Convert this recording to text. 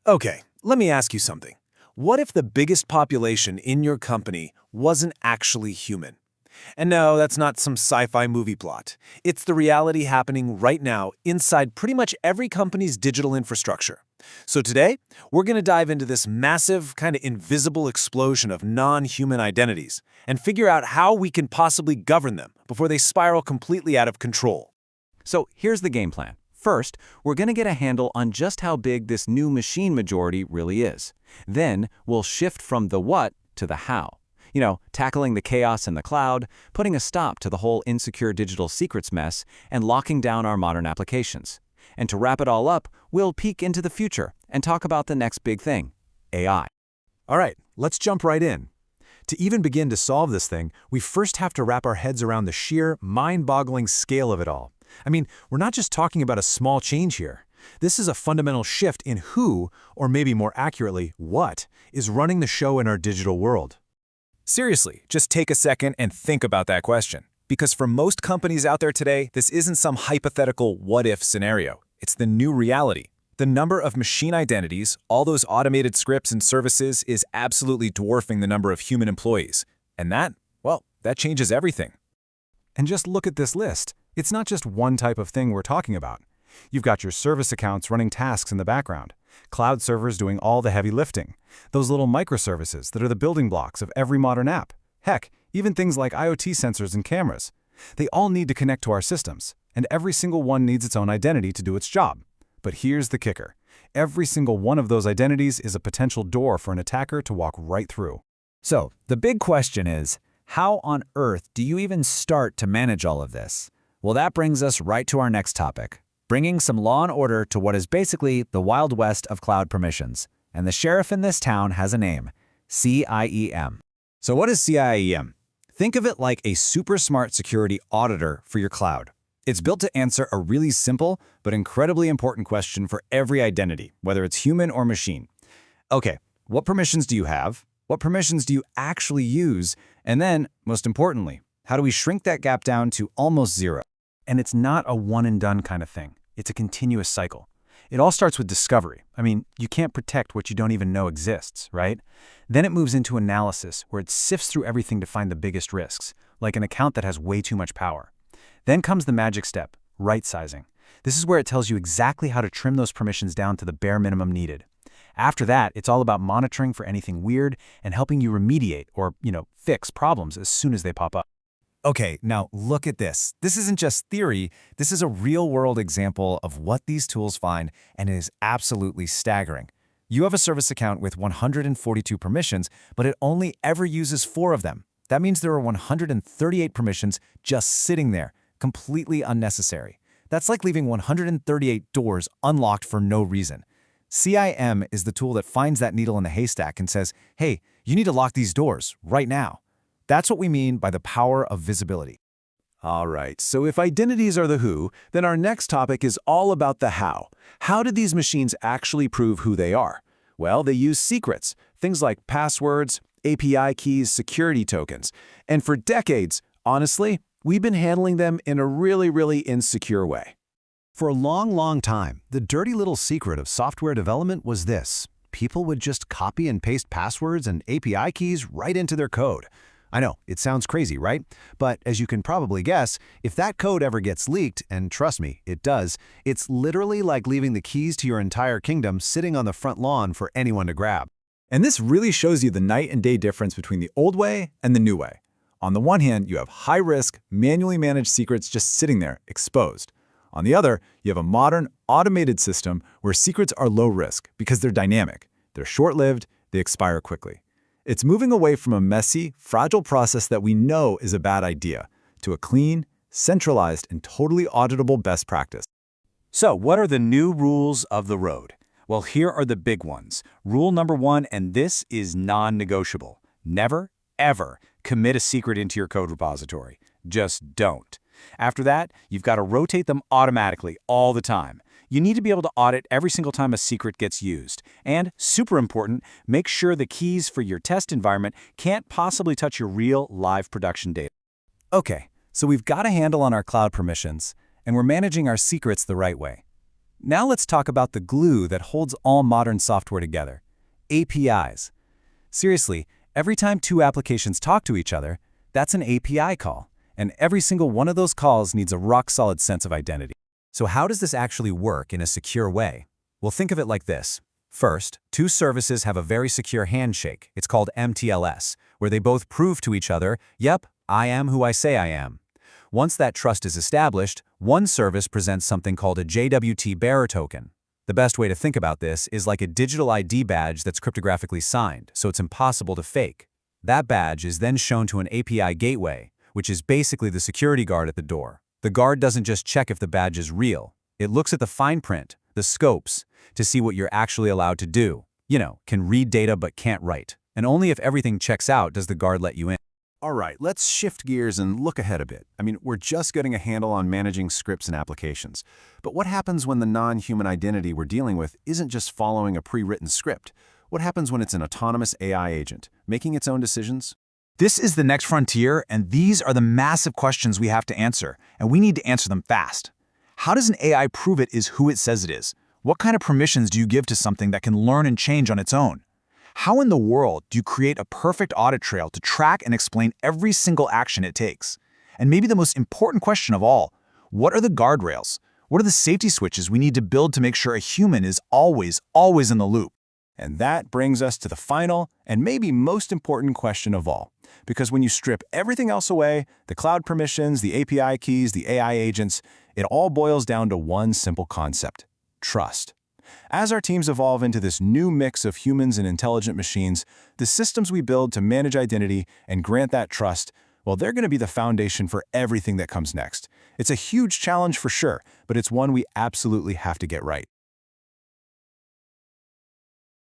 Okay, let me ask you something. What if the biggest population in your company wasn't actually human? And no, that's not some sci-fi movie plot. It's the reality happening right now inside pretty much every company's digital infrastructure. So today, we're going to dive into this massive, kind of invisible explosion of non-human identities and figure out how we can possibly govern them before they spiral completely out of control. So here's the game plan. First, we're going to get a handle on just how big this new machine majority really is. Then, we'll shift from the what to the how. Tackling the chaos in the cloud, putting a stop to the whole insecure digital secrets mess, and locking down our modern applications. And to wrap it all up, we'll peek into the future and talk about the next big thing, AI. All right, let's jump right in. To even begin to solve this thing, we first have to wrap our heads around the sheer, mind-boggling scale of it all. I mean, we're not just talking about a small change here. This is a fundamental shift in who, or maybe more accurately, what, is running the show in our digital world. Seriously, just take a second and think about that question. Because for most companies out there today, this isn't some hypothetical what-if scenario. It's the new reality. The number of machine identities, all those automated scripts and services, is absolutely dwarfing the number of human employees. And that changes everything. And just look at this list. It's not just one type of thing we're talking about. You've got your service accounts running tasks in the background, cloud servers doing all the heavy lifting, those little microservices that are the building blocks of every modern app. Heck, even things like IoT sensors and cameras. They all need to connect to our systems, and every single one needs its own identity to do its job. But here's the kicker. Every single one of those identities is a potential door for an attacker to walk right through. So, the big question is, how on earth do you even start to manage all of this? Well, that brings us right to our next topic, bringing some law and order to what is basically the Wild West of cloud permissions. And the sheriff in this town has a name, CIEM. So what is CIEM? Think of it like a super smart security auditor for your cloud. It's built to answer a really simple but incredibly important question for every identity, whether it's human or machine. Okay, what permissions do you have? What permissions do you actually use? And then, most importantly, how do we shrink that gap down to almost zero? And it's not a one-and-done kind of thing. It's a continuous cycle. It all starts with discovery. I mean, you can't protect what you don't even know exists, right? Then it moves into analysis, where it sifts through everything to find the biggest risks, like an account that has way too much power. Then comes the magic step, right-sizing. This is where it tells you exactly how to trim those permissions down to the bare minimum needed. After that, it's all about monitoring for anything weird and helping you remediate or, fix problems as soon as they pop up. Okay, now look at this. This isn't just theory. This is a real-world example of what these tools find, and it is absolutely staggering. You have a service account with 142 permissions, but it only ever uses 4 of them. That means there are 138 permissions just sitting there, completely unnecessary. That's like leaving 138 doors unlocked for no reason. CIEM is the tool that finds that needle in the haystack and says, hey, you need to lock these doors right now. That's what we mean by the power of visibility. All right, so if identities are the who, then our next topic is all about the how. How did these machines actually prove who they are? Well, they use secrets, things like passwords, API keys, security tokens. And for decades, honestly, we've been handling them in a really insecure way. For a long time, the dirty little secret of software development was this. People would just copy and paste passwords and API keys right into their code. I know, it sounds crazy, right? But as you can probably guess, if that code ever gets leaked, and trust me, it does, it's literally like leaving the keys to your entire kingdom sitting on the front lawn for anyone to grab. And this really shows you the night and day difference between the old way and the new way. On the one hand, you have high-risk, manually managed secrets just sitting there, exposed. On the other, you have a modern, automated system where secrets are low risk because they're dynamic, they're short-lived, they expire quickly. It's moving away from a messy, fragile process that we know is a bad idea to a clean, centralized, and totally auditable best practice. So, what are the new rules of the road? Well, here are the big ones. Rule number 1, and this is non-negotiable. Never, ever commit a secret into your code repository. Just don't. After that, you've got to rotate them automatically all the time. You need to be able to audit every single time a secret gets used. And, super important, make sure the keys for your test environment can't possibly touch your real, live production data. Okay, so we've got a handle on our cloud permissions, and we're managing our secrets the right way. Now let's talk about the glue that holds all modern software together: APIs. Seriously, every time two applications talk to each other, that's an API call, and every single one of those calls needs a rock-solid sense of identity. So how does this actually work in a secure way? Well, think of it like this. First, two services have a very secure handshake. It's called MTLS, where they both prove to each other, yep, I am who I say I am. Once that trust is established, one service presents something called a JWT bearer token. The best way to think about this is like a digital ID badge that's cryptographically signed, so it's impossible to fake. That badge is then shown to an API gateway, which is basically the security guard at the door. The guard doesn't just check if the badge is real. It looks at the fine print, the scopes, to see what you're actually allowed to do. Can read data but can't write. And only if everything checks out does the guard let you in. All right, let's shift gears and look ahead a bit. We're just getting a handle on managing scripts and applications. But what happens when the non-human identity we're dealing with isn't just following a pre-written script? What happens when it's an autonomous AI agent, making its own decisions? This is the next frontier, and these are the massive questions we have to answer, and we need to answer them fast. How does an AI prove it is who it says it is? What kind of permissions do you give to something that can learn and change on its own? How in the world do you create a perfect audit trail to track and explain every single action it takes? And maybe the most important question of all, what are the guardrails? What are the safety switches we need to build to make sure a human is always in the loop? And that brings us to the final and maybe most important question of all. Because when you strip everything else away, the cloud permissions, the API keys, the AI agents, it all boils down to one simple concept: trust. As our teams evolve into this new mix of humans and intelligent machines, the systems we build to manage identity and grant that trust, well, they're going to be the foundation for everything that comes next. It's a huge challenge for sure, but it's one we absolutely have to get right.